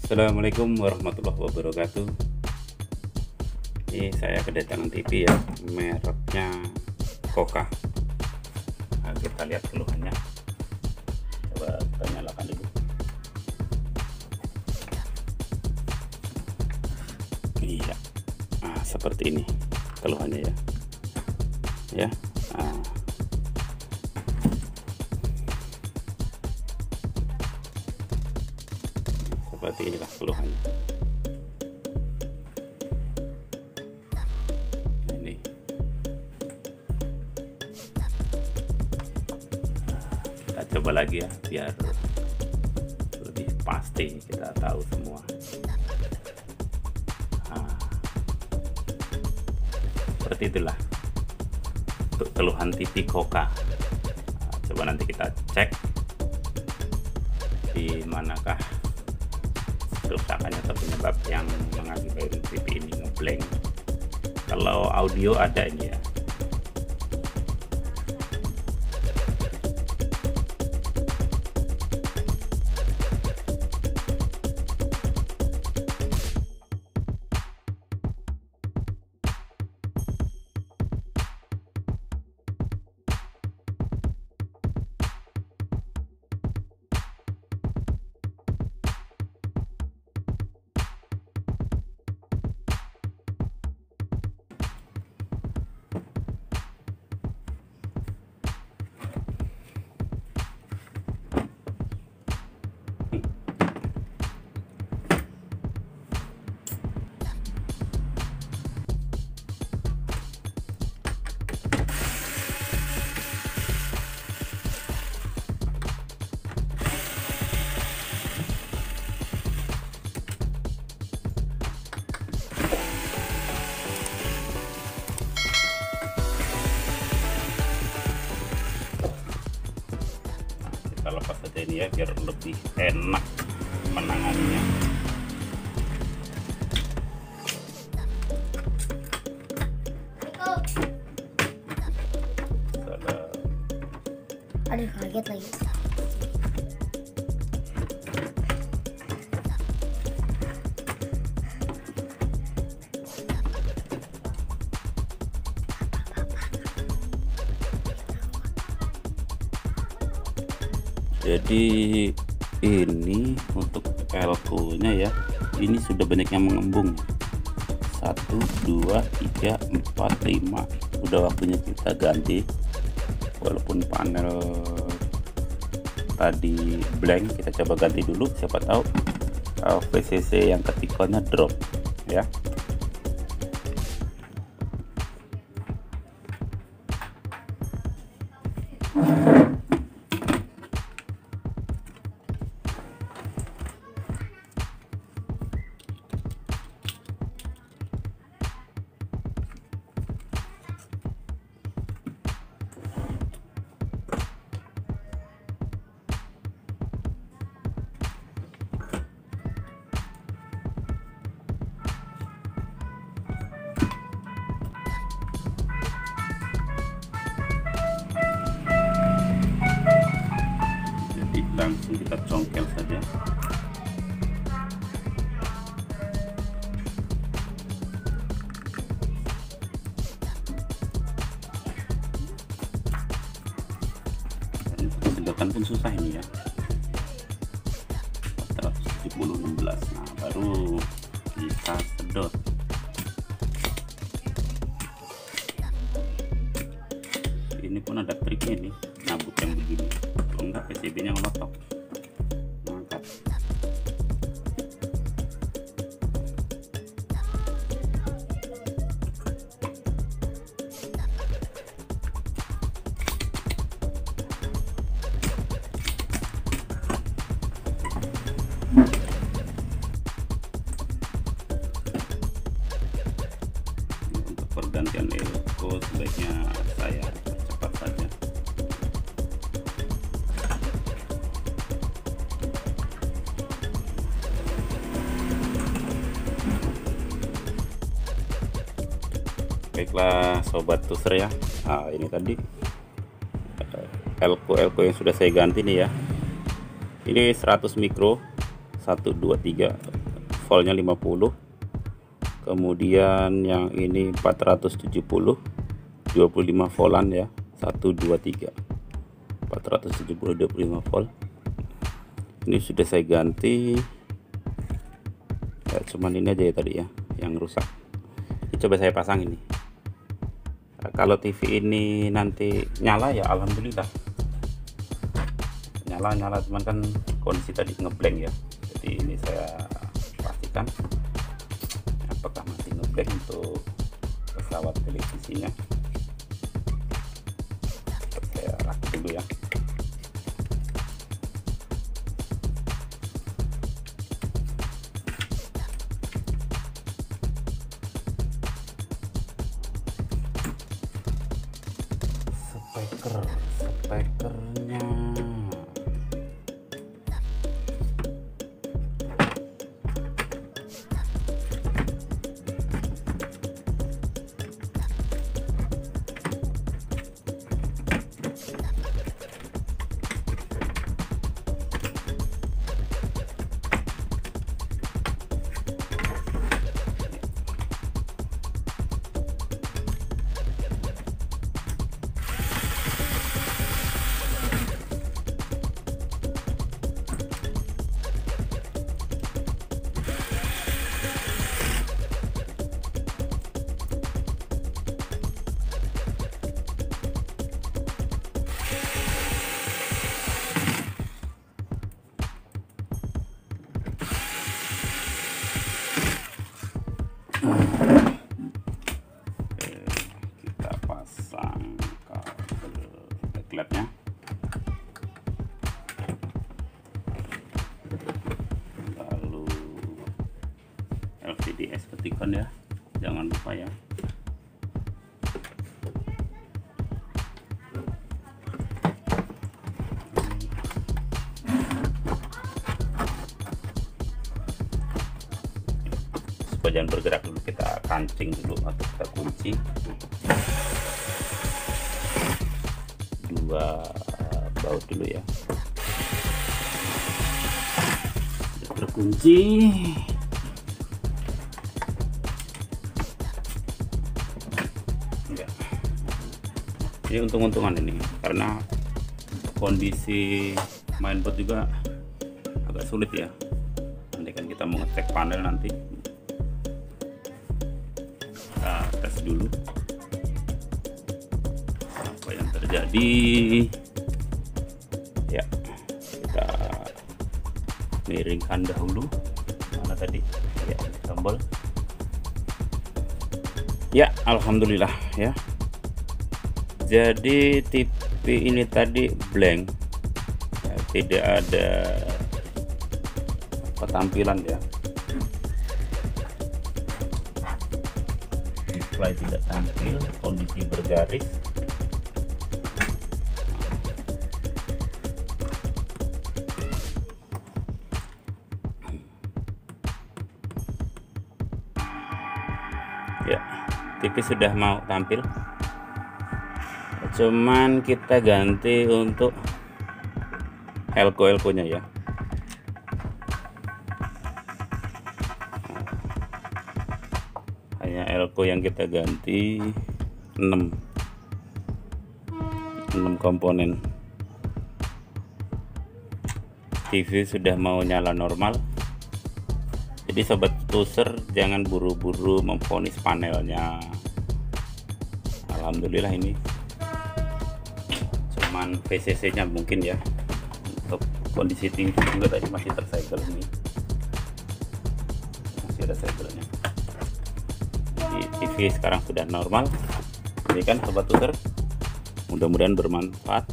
Assalamualaikum warahmatullahi wabarakatuh. Ini saya kedatangan TV ya, mereknya Koka. Nah, kita lihat keluhannya. Coba kita nyalakan dulu. Iya, nah, seperti ini keluhannya ya. Ya, nah. Seperti inilah keluhannya. Ini kita coba lagi ya, biar lebih pasti kita tahu semua. Nah, seperti itulah untuk keluhan TV Koka. Nah, coba nanti kita cek di manakah kerusakannya atau penyebab yang mengakibatkan TV ini ngeblank. Kalau audio ada ini ya. Kita lepas saja ini ya, biar lebih enak menanganinya. Aduh, kaget lagi. Jadi ini untuk elko nya ya, ini sudah banyak yang mengembung. 1, 2, 3, 4, 5. Udah waktunya kita ganti. Walaupun panel tadi blank, kita coba ganti dulu, siapa tahu VCC yang ketikonnya drop ya. Langsung kita congkel saja. Sedangkan pun susah ini ya. 470 16. Nah, baru kita sedot. Ini pun ada triknya nih, nabut yang begini. Kalau enggak PCB nya ngelotok, mangkat. Untuk pergantian elko sebaiknya saya cepat saja. Baiklah sobat tuser ya, nah ini tadi elko yang sudah saya ganti nih ya. Ini 100 mikro 1 2 3 voltnya 50. Kemudian yang ini 470 25 voltan ya, 1 2 3 470 25 volt. Ini sudah saya ganti ya, cuman ini aja ya tadi ya yang rusak. Ini coba saya pasang ini. Nah, kalau TV ini nanti nyala ya alhamdulillah nyala, cuman kan kondisi tadi ngeblank ya. Jadi ini saya pastikan apakah masih ngeblank untuk pesawat televisinya. Saya rakit dulu ya. Spekernya kita pasang kabel backlightnya. Lalu LVDS ketikan ya, jangan lupa ya. Supaya jangan bergerak dulu, kita kancing dulu atau kita kunci dua baut dulu ya. Sudah terkunci. Ya. Ini untung-untungan ini karena kondisi mainboard juga agak sulit ya. Nanti kan kita mau ngecek panel nanti. Tes dulu apa yang terjadi ya. Kita miringkan dahulu, mana tadi ya tombol ya. Alhamdulillah ya, jadi TV ini tadi blank ya, tidak ada tampilan ya. Display tidak tampil, kondisi bergaris. Ya, TV sudah mau tampil, cuman kita ganti untuk elko nya ya. Hanya elko yang kita ganti 6 komponen. TV sudah mau nyala normal. Jadi sobat user jangan buru-buru memvonis panelnya. Alhamdulillah ini cuman VCC nya mungkin ya. Untuk kondisi TV juga tadi masih tersegel ini, masih ada segelnya. TV sekarang sudah normal. Ini kan sobat user, mudah-mudahan bermanfaat.